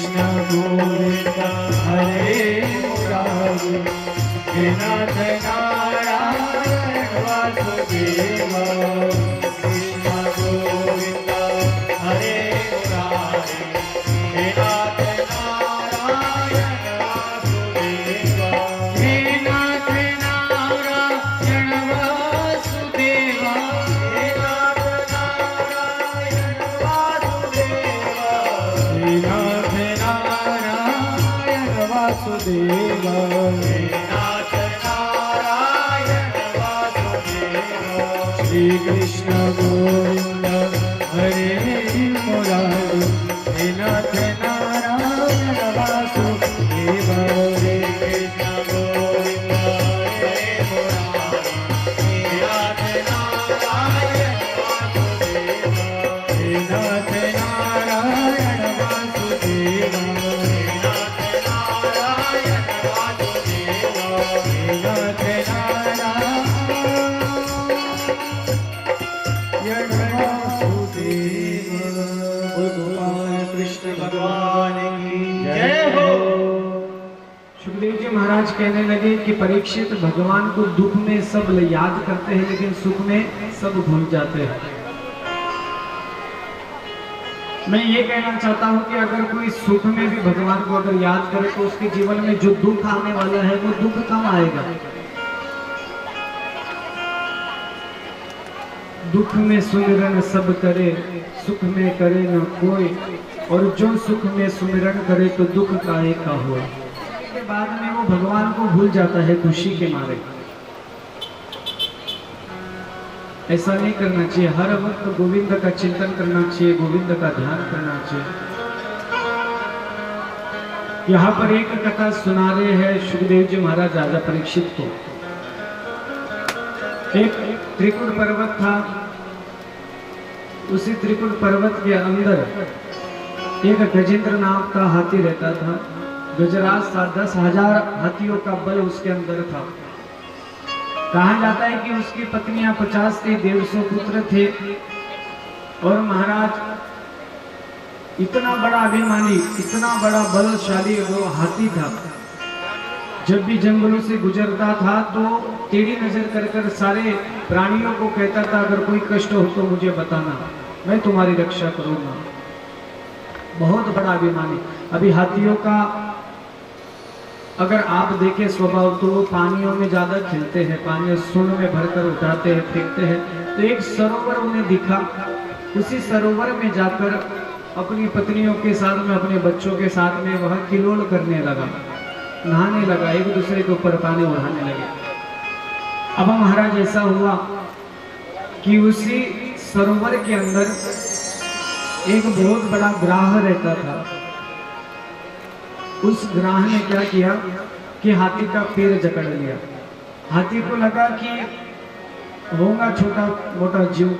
गोविंद हरे मुरारी हे नाथ नारायण वासुदेव कृष्ण गोविंद हरे मुरारी हे नाथ नारायण वासुदेव हे नाथ नारायण वासुदेव हे नाथ नारायण वासुदेव हे नाथ वासुदेव हे नाथ नारायण वासुदेव श्री कृष्ण गोविंद हरे मुरारी हे नाथ नारायण वासुदेव हे कृष्ण गोविंद हरे मुरारी हे नाथ नारायण वासुदेव हे नाथ नारायण वासुदेव सुखदेव जी महाराज कहने लगे कि परीक्षित भगवान को दुख में सब याद करते हैं लेकिन सुख में सब भूल जाते हैं। मैं ये कहना चाहता हूँ कि अगर कोई सुख में भी भगवान को अगर याद करे तो उसके जीवन में जो दुख आने वाला है वो दुख कम आएगा। दुख में सुमिरन सब करे सुख में करे न कोई, और जो सुख में सुमिरन करे तो दुख काहे का हो। के बाद में वो भगवान को भूल जाता है खुशी के मारे। ऐसा नहीं करना चाहिए, हर वक्त गोविंद का चिंतन करना चाहिए, गोविंद का ध्यान करना चाहिए। यहाँ पर एक कथा सुना रहे हैं सुखदेव जी महाराज राजा परीक्षित को। एक त्रिकुट पर्वत था, उसी त्रिकुट पर्वत के अंदर एक गजेंद्र नाम का हाथी रहता था। गजराज था, 10,000 हाथियों का बल उसके अंदर था। कहा जाता है कि उसकी पत्नियां 50 थे, 150 पुत्र थे। और महाराज इतना बड़ा अभिमानी, इतना बड़ा बलशाली वो हाथी था। जब भी जंगलों से गुजरता था तो टेढ़ी नजर कर कर सारे प्राणियों को कहता था अगर कोई कष्ट हो तो मुझे बताना, मैं तुम्हारी रक्षा करूंगा। बहुत बड़ा अभिमानी। अभी हाथियों का अगर आप देखें स्वभाव तो वो पानियों में ज्यादा खिलते हैं, पानी सुन में भरकर उठाते हैं, फेंकते हैं। तो एक सरोवर उन्हें दिखा, उसी सरोवर में जाकर अपनी पत्नियों के साथ में, अपने बच्चों के साथ में वह किलोल करने लगा, नहाने लगा, एक दूसरे के ऊपर पानी उड़ाने लगे। अब महाराज ऐसा हुआ कि उसी सरोवर के अंदर एक बहुत बड़ा ग्राह रहता था। उस ग्राह ने क्या किया कि हाथी का पैर जकड़ लिया। हाथी को लगा कि होगा छोटा मोटा जीव,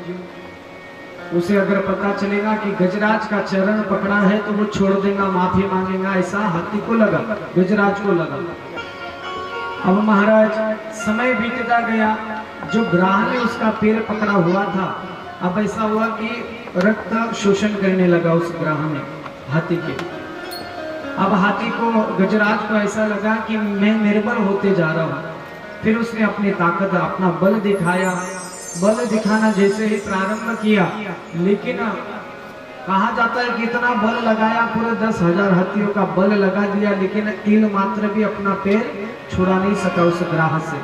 उसे अगर पता चलेगा कि गजराज का चरण पकड़ा है तो वो छोड़ देगा, माफी मांगेगा, ऐसा हाथी को लगा, गजराज को लगा। अब महाराज समय बीतता गया, जो ग्राह ने उसका पैर पकड़ा हुआ था, अब ऐसा हुआ कि रक्त शोषण करने लगा उस ग्राह में हाथी के। अब हाथी को, गजराज को ऐसा लगा कि मैं निर्बल होते जा रहा हूँ। फिर उसने अपनी ताकत, अपना बल दिखाया। बल दिखाना जैसे ही प्रारंभ किया, लेकिन कहा जाता है कि इतना बल लगाया, पूरे 10,000 हाथियों का बल लगा दिया, लेकिन तिल मात्र भी अपना पैर छुड़ा नहीं सका उस ग्राह से।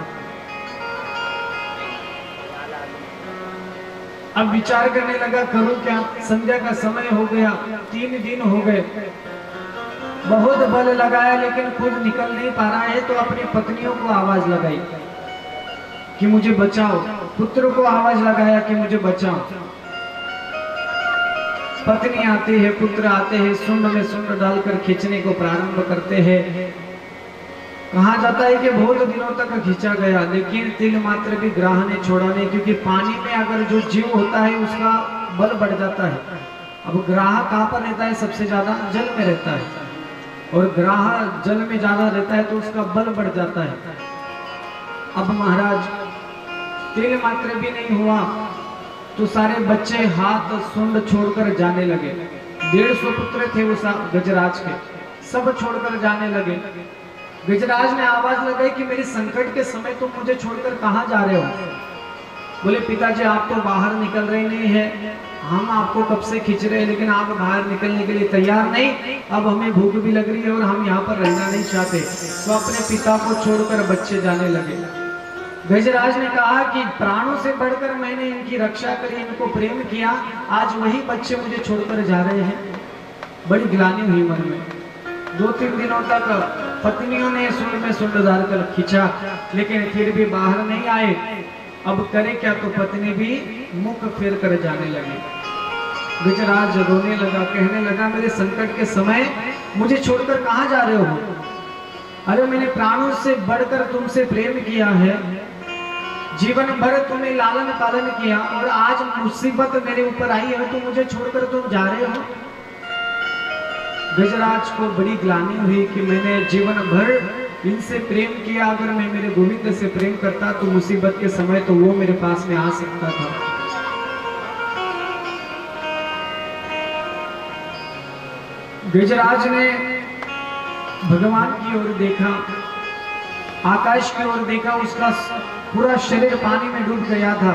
अब विचार करने लगा करूं क्या, संध्या का समय हो गया, 3 दिन हो गए, बहुत बल लगाया लेकिन खुद निकल नहीं पा रहा है। तो अपनी पत्नियों को आवाज लगाई कि मुझे बचाओ, पुत्र को आवाज लगाया कि मुझे बचाओ। पत्नी आती है, पुत्र आते हैं, सुंड में सुंड डालकर खींचने को प्रारंभ करते हैं। कहा जाता है कि बहुत दिनों तक खींचा गया, लेकिन तिल मात्र भी ग्राह ने छोड़ा नहीं, क्योंकि पानी में अगर जो जीव होता है उसका बल बढ़ जाता है। अब ग्राह कहाँ पर रहता है, सबसे ज्यादा जल में रहता है, और ग्राह जल में ज्यादा रहता है तो उसका बल बढ़ जाता है। अब महाराज तिल मात्र भी नहीं हुआ तो सारे बच्चे हाथ सुंड छोड़कर जाने लगे, 150 पुत्र थे उस गजराज के, सब छोड़कर जाने लगे। गजराज ने आवाज लगाई कि मेरे संकट के समय तुम मुझे छोड़कर कहाँ जा रहे हो? बोले पिताजी आप तो बाहर निकल रहे नहीं है, हम आपको कब से खींच रहे हैं लेकिन आप बाहर निकलने के लिए तैयार नहीं। अब हमें भूख भी लग रही है और हम यहाँ पर रहना नहीं चाहते। तो अपने पिता को छोड़कर बच्चे जाने लगे। गजराज ने कहा कि प्राणों से बढ़कर मैंने इनकी रक्षा करी, इनको प्रेम किया, आज वही बच्चे मुझे छोड़कर जा रहे हैं। बड़ी ग्लानि हुई मन में। 2-3 दिनों तक पत्नियों ने सूंड में सूंड डालकर खींचा लेकिन फिर भी बाहर नहीं आए। अब करे क्या, तो पत्नी भी मुख फेर कर जाने लगी। गजराज रोने लगा, कहने लगा मेरे संकट के समय मुझे छोड़कर कहाँ जा रहे हो? अरे मैंने प्राणों से बढ़कर तुमसे प्रेम किया है, जीवन भर तुम्हें लालन पालन किया और आज मुसीबत मेरे ऊपर आई है तो मुझे छोड़कर तुम जा रहे हो। गजराज को बड़ी ग्लानि हुई कि मैंने जीवन भर इनसे प्रेम किया, अगर मैं मेरे गोविंद से प्रेम करता तो मुसीबत के समय तो वो मेरे पास में आ सकता था। गजराज ने भगवान की ओर देखा, आकाश की ओर देखा, उसका पूरा शरीर पानी में डूब गया था।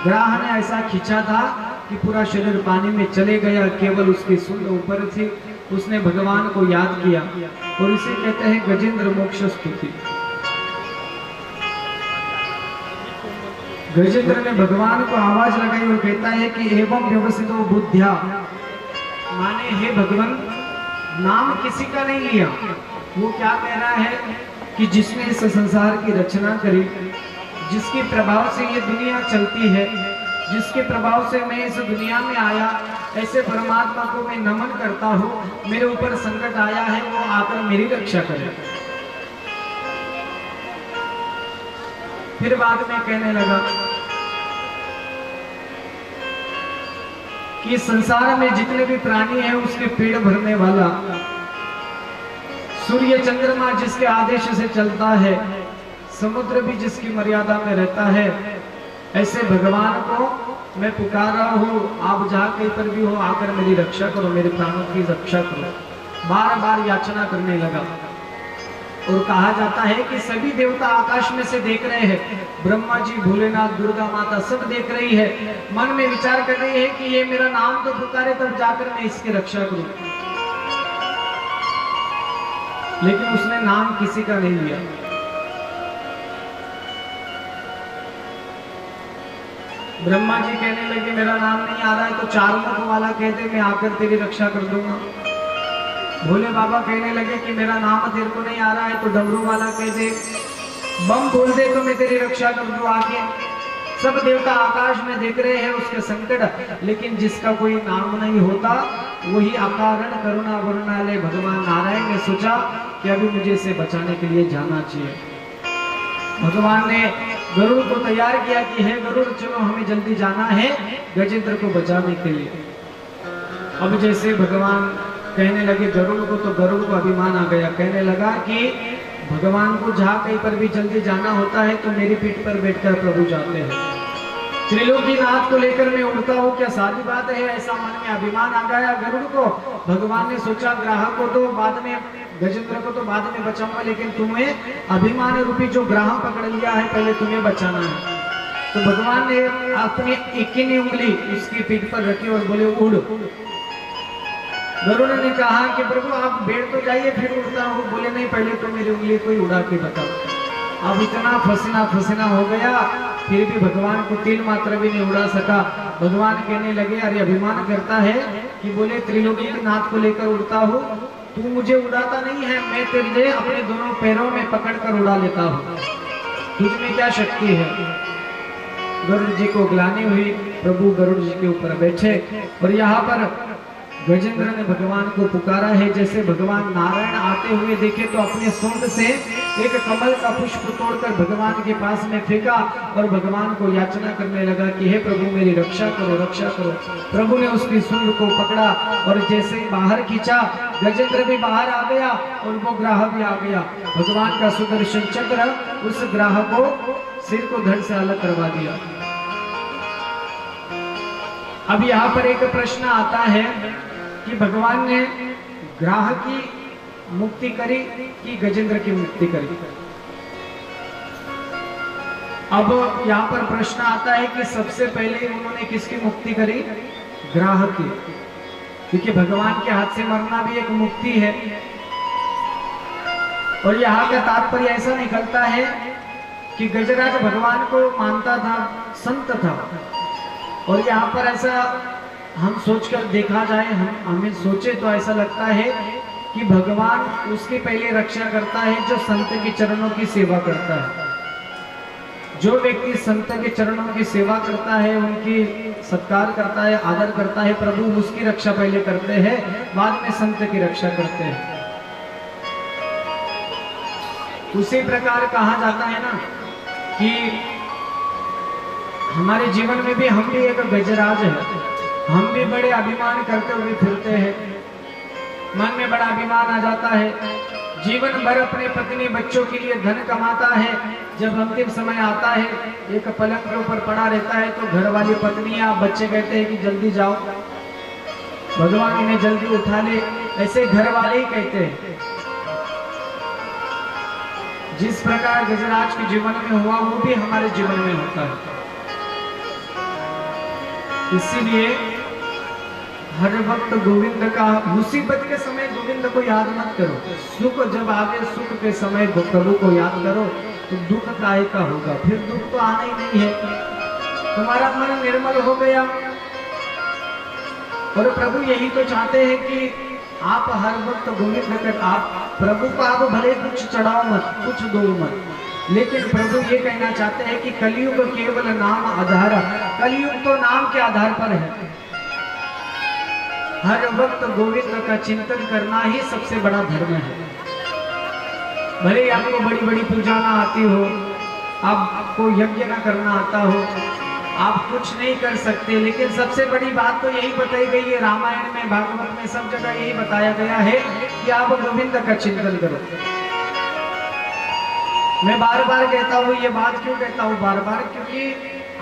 ग्राह ने ऐसा खींचा था कि पूरा शरीर पानी में चले गया, केवल उसकी सूंड ऊपर थी। उसने भगवान को याद किया और इसे कहते हैं गजेंद्र मोक्ष स्तुति। गजेंद्र ने भगवान को आवाज लगाई और कहता है कि एवं व्यवस्थित बुद्धिया, माने हे भगवान नाम किसी का नहीं लिया। वो क्या कह रहा है कि जिसने इस संसार की रचना करी, जिसके प्रभाव से ये दुनिया चलती है, जिसके प्रभाव से मैं इस दुनिया में आया, ऐसे परमात्मा को मैं नमन करता हूँ। मेरे ऊपर संकट आया है, वो आकर मेरी रक्षा करे। फिर बाद में कहने लगा कि संसार में जितने भी प्राणी हैं उसके पेट भरने वाला, सूर्य चंद्रमा जिसके आदेश से चलता है, समुद्र भी जिसकी मर्यादा में रहता है, ऐसे भगवान को मैं पुकार रहा हूँ। आप जहाँ कहीं पर भी हो आकर मेरी रक्षा करो, मेरे प्राणों की रक्षा करो। बार बार याचना करने लगा। और कहा जाता है कि सभी देवता आकाश में से देख रहे हैं, ब्रह्मा जी, भोलेनाथ, दुर्गा माता सब देख रही है, मन में विचार कर रही है कि ये मेरा नाम तो पुकारे तब जाकर मैं इसकी रक्षा करूं। लेकिन उसने नाम किसी का नहीं लिया। ब्रह्मा जी कहने लगे मेरा नाम नहीं आ रहा है तो 4 मुख वाला कहते मैं आकर तेरी रक्षा कर दूंगा। भोले बाबा कहने लगे कि मेरा नाम तेरे को नहीं आ रहा है तो डमरू वाला कह दे, बम बोल दे तो मैं तेरी रक्षा कर दूं आके। सब देवता आकाश में देख रहे हैं उसके संकट, लेकिन जिसका कोई नाम नहीं होता वही अकारण करुणा वरुणालय भगवान नारायण ने सोचा कि अभी मुझे इसे बचाने के लिए जाना चाहिए। भगवान ने गरुड़ को तैयार किया कि हे गरुड़ चलो हमें जल्दी जाना है गजेंद्र को बचाने के लिए। अब जैसे भगवान कहने लगे गरुड़ को, तो गरुड़ को अभिमान आ गया, कहने लगा कि भगवान को जहाँ कहीं पर भी जल्दी जाना होता है तो मेरी पीठ पर बैठकर प्रभु जाते हैं। त्रिलोकीनाथ को लेकर मैं उड़ता हूँ, क्या सारी बात है? ऐसा मन में अभिमान आ गया गरुड़ को। भगवान ने सोचा ग्राह को तो बाद में, गजेंद्र को तो बाद में बचाऊंगा, लेकिन तुम्हें अभिमान रूपी जो ग्राह पकड़ लिया है पहले तुम्हें बचाना है। तो भगवान ने अपनी 21 उंगली उसकी पीठ पर रखी और बोले उड़। गरुड़ ने कहा कि प्रभु आप बैठ तो जाइए फिर उड़ता हूँ। बोले नहीं, पहले तो मेरी उंगली को ही उड़ा के बताओ। अब इतना फसीना हो गया, फिर भी भगवान को 3 मात्रा भी नहीं उड़ा सका। भगवान कहने लगे अरे अभिमान करता है कि बोले त्रिलोकीनाथ को लेकर उड़ता हूँ, तू मुझे उड़ाता नहीं है, मैं तेरे अपने दोनों पैरों में पकड़कर उड़ा लेता हूँ, तुझमें क्या शक्ति है? गरुड़ जी को ग्लानि हुई, प्रभु गरुड़ जी के ऊपर बैठे और यहाँ पर गजेंद्र ने भगवान को पुकारा है। जैसे भगवान नारायण आते हुए देखे तो अपने सूंड से एक कमल का पुष्प तोड़कर भगवान के पास में फेंका और भगवान को याचना करने लगा कि हे प्रभु मेरी रक्षा करो, रक्षा करो। प्रभु ने उसकी सूंड को पकड़ा और जैसे बाहर खींचा, गजेंद्र भी बाहर आ गया और वो ग्राह भी आ गया। भगवान का सुदर्शन चक्र उस ग्राह को सिर को धड़ से अलग करवा दिया। अब यहाँ पर एक प्रश्न आता है कि भगवान ने ग्राह की मुक्ति करी कि गजेंद्र की मुक्ति करी। अब यहाँ पर प्रश्न आता है कि सबसे पहले उन्होंने किसकी मुक्ति करी? ग्राह की, क्योंकि भगवान के हाथ से मरना भी एक मुक्ति है। और यहाँ का तात्पर्य ऐसा निकलता है कि गजराज भगवान को मानता था, संत था। और यहाँ पर ऐसा हम सोचकर देखा जाए, हमें सोचे तो ऐसा लगता है कि भगवान उसकी पहले रक्षा करता है जो संत के चरणों की सेवा करता है। जो व्यक्ति संत के चरणों की सेवा करता है, उनकी सत्कार करता है, आदर करता है, प्रभु उसकी रक्षा पहले करते हैं, बाद में संत की रक्षा करते हैं। उसी प्रकार कहा जाता है ना कि हमारे जीवन में भी हम भी एक गजराज है। हम भी बड़े अभिमान करते हुए फिरते हैं, मन में बड़ा अभिमान आ जाता है, जीवन भर अपने पत्नी बच्चों के लिए धन कमाता है। जब अंतिम समय आता है, एक पलंग के ऊपर पड़ा रहता है, तो घर वाली पत्नी या बच्चे कहते हैं कि जल्दी जाओ, भगवान इन्हें जल्दी उठा ले। ऐसे घर वाले ही कहते हैं। जिस प्रकार गजराज के जीवन में हुआ, वो भी हमारे जीवन में होता है। इसीलिए हर वक्त गोविंद का, मुसीबत के समय गोविंद को याद मत करो, सुख जब आवे सुख के समय प्रभु को याद करो, तो दुख काहे का होगा? फिर दुख तो आना ही नहीं है। तुम्हारा मन निर्मल हो गया। और प्रभु यही तो चाहते हैं कि आप हर वक्त गोविंद कर, आप प्रभु को आप भले कुछ चढ़ाओ मत, कुछ दो मत, लेकिन प्रभु ये कहना चाहते हैं कि कलयुग केवल नाम आधार। कलयुग तो नाम के आधार पर है। हर वक्त गोविंद का चिंतन करना ही सबसे बड़ा धर्म है। भले ही आपको बड़ी बड़ी पूजा ना आती हो, आपको यज्ञ ना करना आता हो, आप कुछ नहीं कर सकते, लेकिन सबसे बड़ी बात तो यही बताई गई है रामायण में, भागवत में, सब जगह यही बताया गया है कि आप गोविंद का चिंतन करो। मैं बार बार कहता हूँ, ये बात क्यों कहता हूँ बार बार? क्योंकि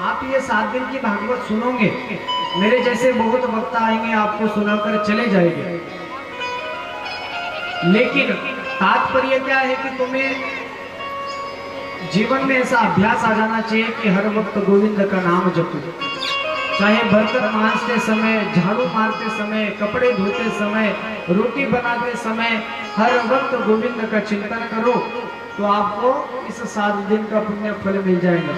आप ये 7 दिन की भागवत सुनोगे, मेरे जैसे बहुत वक्त आएंगे आपको सुनाकर चले जाएंगे, लेकिन तात्पर्य क्या है कि तुम्हें जीवन में ऐसा अभ्यास आ जाना चाहिए कि हर वक्त गोविंद का नाम जपो। चाहे बर्तन मांजते समय, झाड़ू मारते समय, कपड़े धोते समय, रोटी बनाते समय, हर वक्त गोविंद का चिंतन करो, तो आपको इस 7 दिन का पुण्य फल मिल जाएगा।